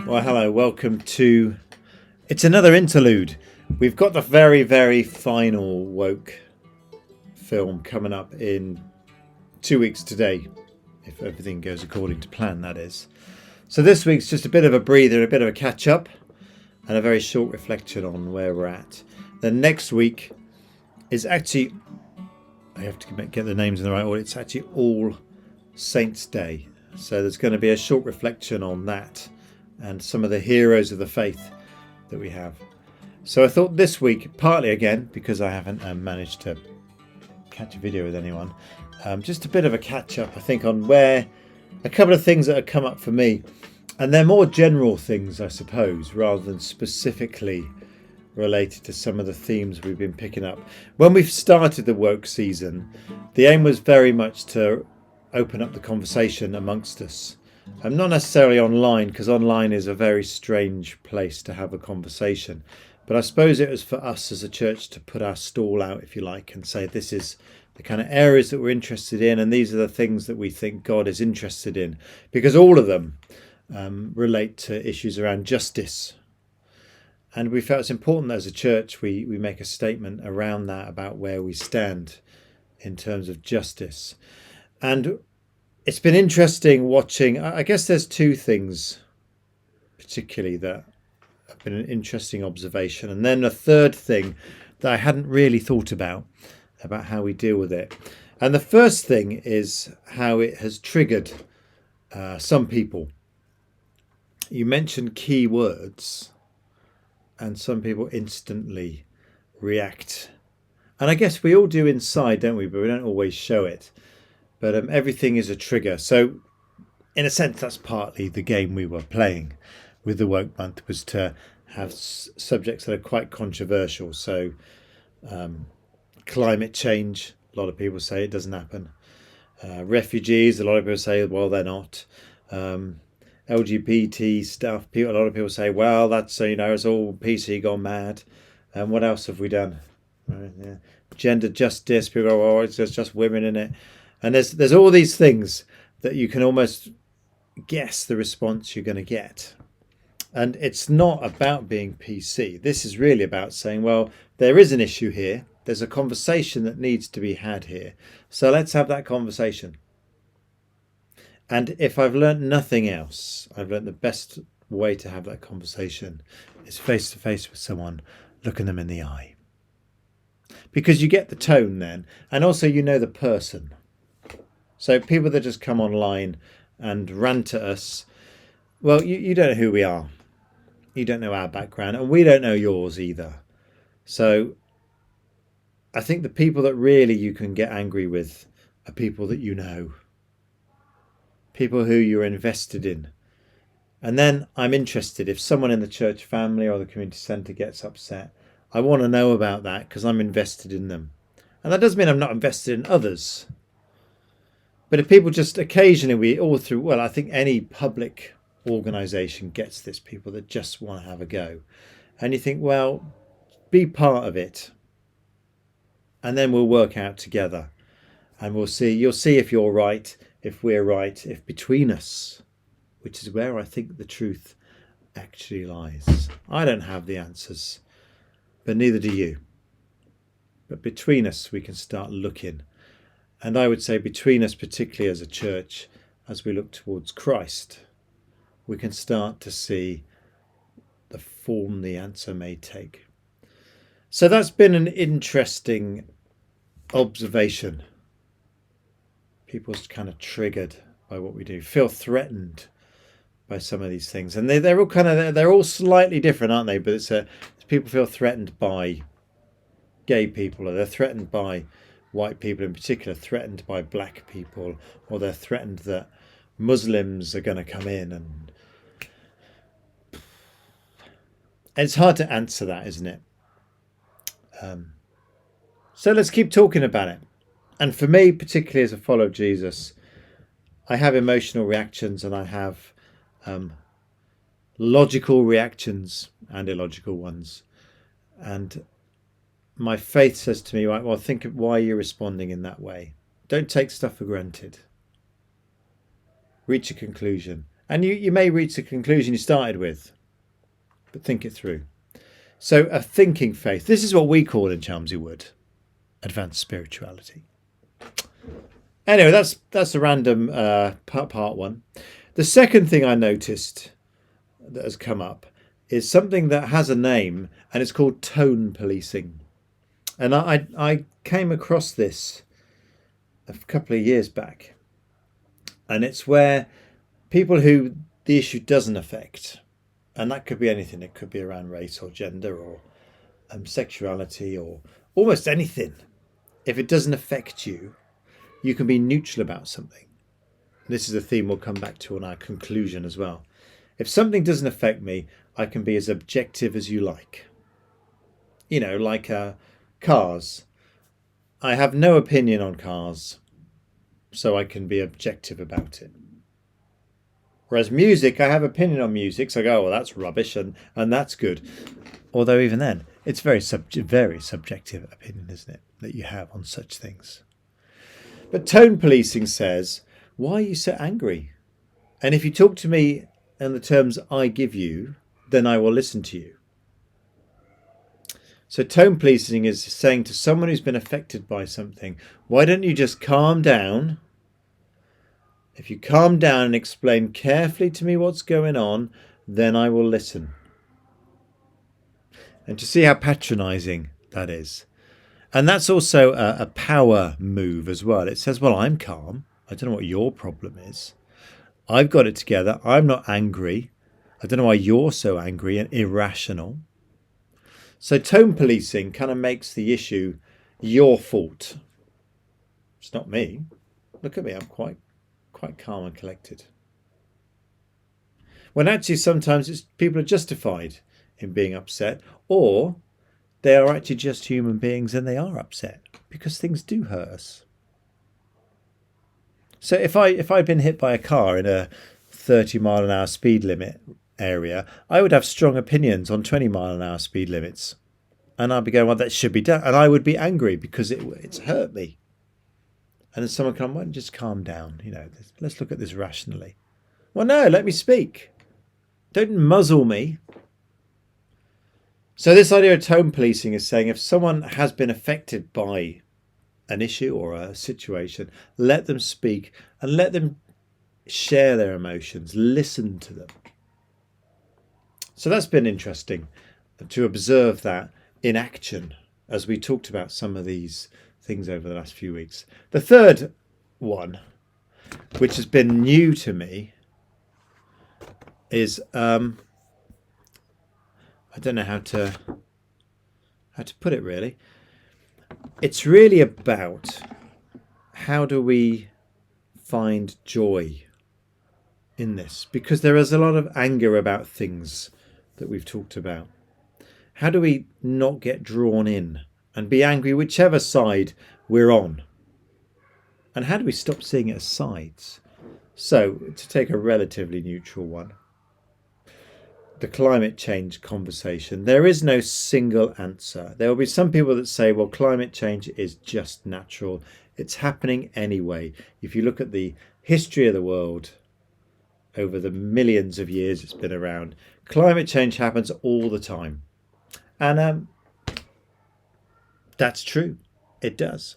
Well, hello, welcome to... It's another interlude. We've got the very, very final woke film coming up in 2 weeks today, if everything goes according to plan, that is. So this week's just a bit of a breather, a bit of a catch-up, and a very short reflection on where we're at. Then next week is actually... I have to get the names in the right order. It's actually All Saints' Day. So there's going to be a short reflection on that and some of the heroes of the faith that we have. So I thought this week, partly again, because I haven't managed to catch a video with anyone, just a bit of a catch up, I think, on where a couple of things that have come up for me. And they're more general things, I suppose, rather than specifically related to some of the themes we've been picking up. When we've started the woke season, the aim was very much to open up the conversation amongst us. Not necessarily online, because online is a very strange place to have a conversation. But I suppose it was for us as a church to put our stall out, if you like, and say this is the kind of areas that we're interested in, and these are the things that we think God is interested in, because all of them relate to issues around justice. And we felt it's important that as a church we make a statement around that, about where we stand in terms of justice. And it's been interesting watching. I guess there's two things particularly that have been an interesting observation. And then a third thing that I hadn't really thought about how we deal with it. And the first thing is how it has triggered some people. You mentioned key words and some people instantly react. And I guess we all do inside, don't we? But we don't always show it. But everything is a trigger. So in a sense, that's partly the game we were playing with the Woke Month, was to have subjects that are quite controversial. So climate change, a lot of people say it doesn't happen. Refugees, a lot of people say, well, they're not. LGBT stuff, a lot of people say, well, that's, it's all PC gone mad. And what else have we done? Yeah. Gender justice, people go, oh, it's just women in it. And there's all these things that you can almost guess the response you're going to get. And it's not about being PC. This is really about saying, well, there is an issue here. There's a conversation that needs to be had here. So let's have that conversation. And if I've learnt nothing else, I've learnt the best way to have that conversation is face to face with someone, looking them in the eye. Because you get the tone then, and also you know the person. So people that just come online and rant at us, well, you don't know who we are. You don't know our background, and we don't know yours either. So I think the people that really you can get angry with are people that you know. People who you're invested in. And then I'm interested, if someone in the church family or the community centre gets upset, I want to know about that because I'm invested in them. And that doesn't mean I'm not invested in others. But if people just occasionally, I think any public organisation gets this, people that just want to have a go. And you think, well, be part of it. And then we'll work out together. And you'll see if you're right, if we're right, if between us, which is where I think the truth actually lies. I don't have the answers, but neither do you. But between us, we can start looking. And I would say between us, particularly as a church, as we look towards Christ, we can start to see the form the answer may take. So that's been an interesting observation. People's kind of triggered by what we do, feel threatened by some of these things. And they're all slightly different, aren't they? But it's people feel threatened by gay people, or they're threatened by white people in particular, threatened by black people, or they're threatened that Muslims are going to come in. And it's hard to answer that, isn't it? So let's keep talking about it. And for me, particularly as a follower of Jesus, I have emotional reactions and I have logical reactions and illogical ones. And my faith says to me, right, well, think of why you're responding in that way. Don't take stuff for granted. Reach a conclusion And you may reach the conclusion you started with, but think it through. So a thinking faith. This is what we call in Chelmsford Wood advanced spirituality. Anyway, that's a random part one. The second thing I noticed that has come up is something that has a name, and it's called tone policing. And I came across this a couple of years back, and it's where people who the issue doesn't affect, and that could be anything. It could be around race or gender or sexuality or almost anything. If it doesn't affect you, you can be neutral about something. This is a theme we'll come back to on our conclusion as well. If something doesn't affect me, I can be as objective as you like. You know, like cars. I have no opinion on cars, so I can be objective about it. Whereas music, I have opinion on music, so I go, well, that's rubbish and that's good. Although even then, it's very subjective opinion, isn't it, that you have on such things. But tone policing says, why are you so angry? And if you talk to me in the terms I give you, then I will listen to you. So tone policing is saying to someone who's been affected by something, why don't you just calm down? If you calm down and explain carefully to me what's going on, then I will listen. And to see how patronising that is. And that's also a power move as well. It says, well, I'm calm. I don't know what your problem is. I've got it together. I'm not angry. I don't know why you're so angry and irrational. So tone policing kind of makes the issue your fault. It's not me. Look at me. I'm quite calm and collected. When actually sometimes people are justified in being upset, or they are actually just human beings and they are upset because things do hurt us. So if I'd been hit by a car in a 30 mile an hour speed limit area, I would have strong opinions on 20 mile an hour speed limits. And I'd be going, well, that should be done. And I would be angry because it's hurt me. And then someone come, well, just calm down. You know, let's look at this rationally. Well, no, let me speak. Don't muzzle me. So this idea of tone policing is saying if someone has been affected by an issue or a situation, let them speak and let them share their emotions, listen to them. So that's been interesting to observe that in action as we talked about some of these things over the last few weeks. The third one, which has been new to me, is I don't know how to put it really. It's really about how do we find joy in this, because there is a lot of anger about things that we've talked about. How do we not get drawn in and be angry whichever side we're on? And how do we stop seeing it as sides? So, to take a relatively neutral one, the climate change conversation, there is no single answer. There will be some people that say, well, climate change is just natural. It's happening anyway. If you look at the history of the world, over the millions of years it's been around, climate change happens all the time. And that's true. It does.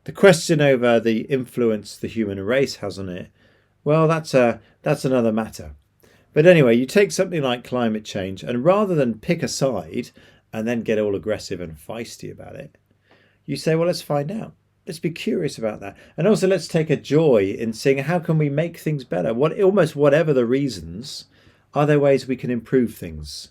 The question over the influence the human race has on it, well, that's another matter. But anyway, you take something like climate change, and rather than pick a side and then get all aggressive and feisty about it, you say, well, let's find out. Let's be curious about that. And also let's take a joy in seeing how can we make things better? Almost whatever the reasons, are there ways we can improve things?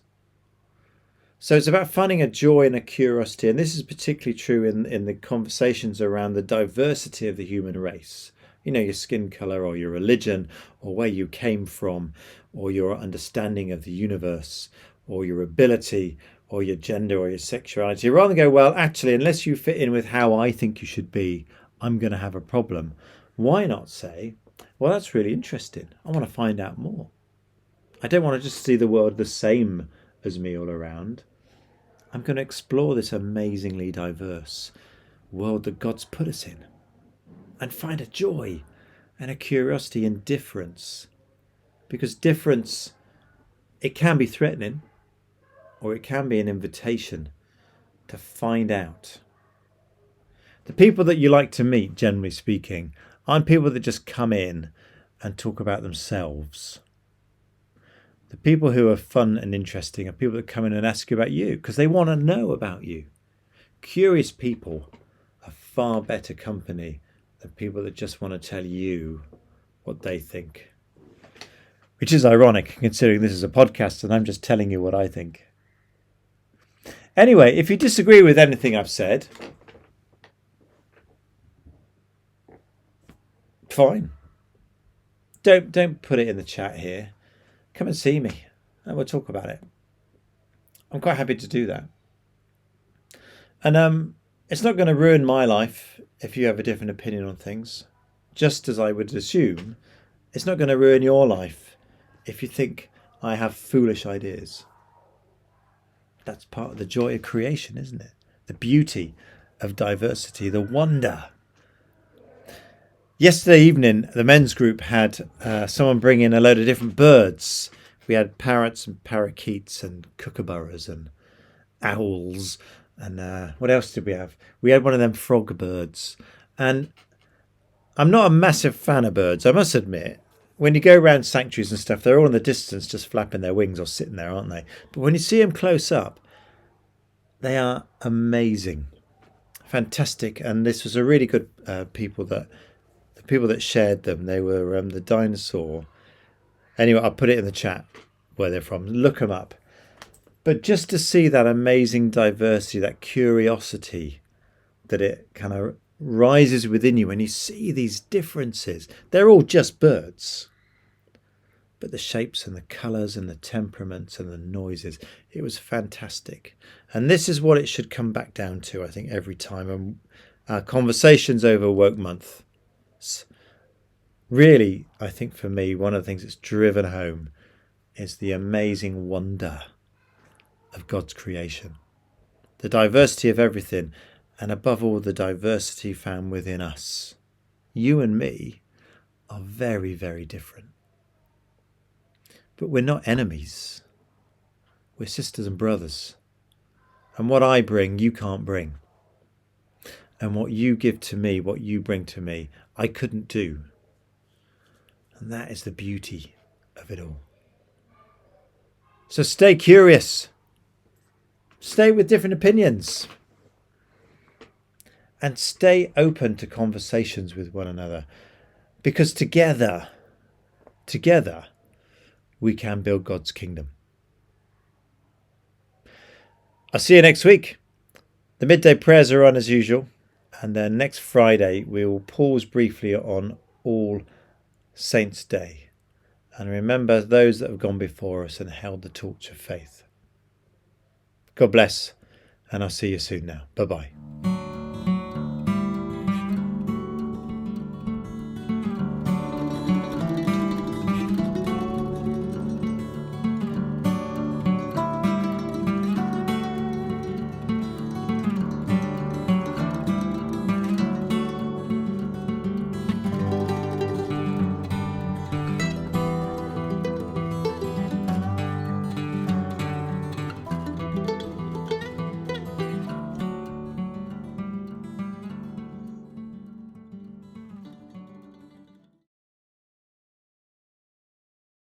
So it's about finding a joy and a curiosity. And this is particularly true in the conversations around the diversity of the human race. You know, your skin colour or your religion or where you came from or your understanding of the universe or your ability or your gender or your sexuality. Rather than go, well, actually, unless you fit in with how I think you should be, I'm going to have a problem. Why not say, well, that's really interesting. I want to find out more. I don't want to just see the world the same as me all around. I'm going to explore this amazingly diverse world that God's put us in and find a joy and a curiosity and difference Because difference, it can be threatening, or it can be an invitation to find out. The people that you like to meet, generally speaking, aren't people that just come in and talk about themselves. The people who are fun and interesting are people that come in and ask you about you because they want to know about you. Curious people are far better company than people that just want to tell you what they think. Which is ironic, considering this is a podcast and I'm just telling you what I think. Anyway, if you disagree with anything I've said, fine. Don't put it in the chat here. Come and see me and we'll talk about it. I'm quite happy to do that. And it's not going to ruin my life if you have a different opinion on things. Just as I would assume, it's not going to ruin your life if you think I have foolish ideas. That's part of the joy of creation, isn't it? The beauty of diversity, the wonder. Yesterday evening, the men's group had someone bring in a load of different birds. We had parrots and parakeets and kookaburras and owls. And what else did we have? We had one of them frog birds. And I'm not a massive fan of birds, I must admit. When you go around sanctuaries and stuff, they're all in the distance just flapping their wings or sitting there, aren't they? But when you see them close up, they are amazing. Fantastic. And this was a really good the people that shared them. They were the dinosaur. Anyway, I'll put it in the chat where they're from. Look them up. But just to see that amazing diversity, that curiosity, that it kind of rises within you when you see these differences. They're all just birds. But the shapes and the colours and the temperaments and the noises, it was fantastic. And this is what it should come back down to, I think, every time. And our conversations over Woke Month. Really, I think for me, one of the things that's driven home is the amazing wonder of God's creation. The diversity of everything, and above all, the diversity found within us. You and me are very, very different. But we're not enemies. We're sisters and brothers. And what I bring, you can't bring. And what you give to me, what you bring to me, I couldn't do. And that is the beauty of it all. So stay curious. Stay with different opinions. And stay open to conversations with one another. Because together, we can build God's kingdom. I'll see you next week. The midday prayers are on as usual. And then next Friday, we will pause briefly on All Saints' Day. And remember those that have gone before us and held the torch of faith. God bless. And I'll see you soon now. Bye-bye.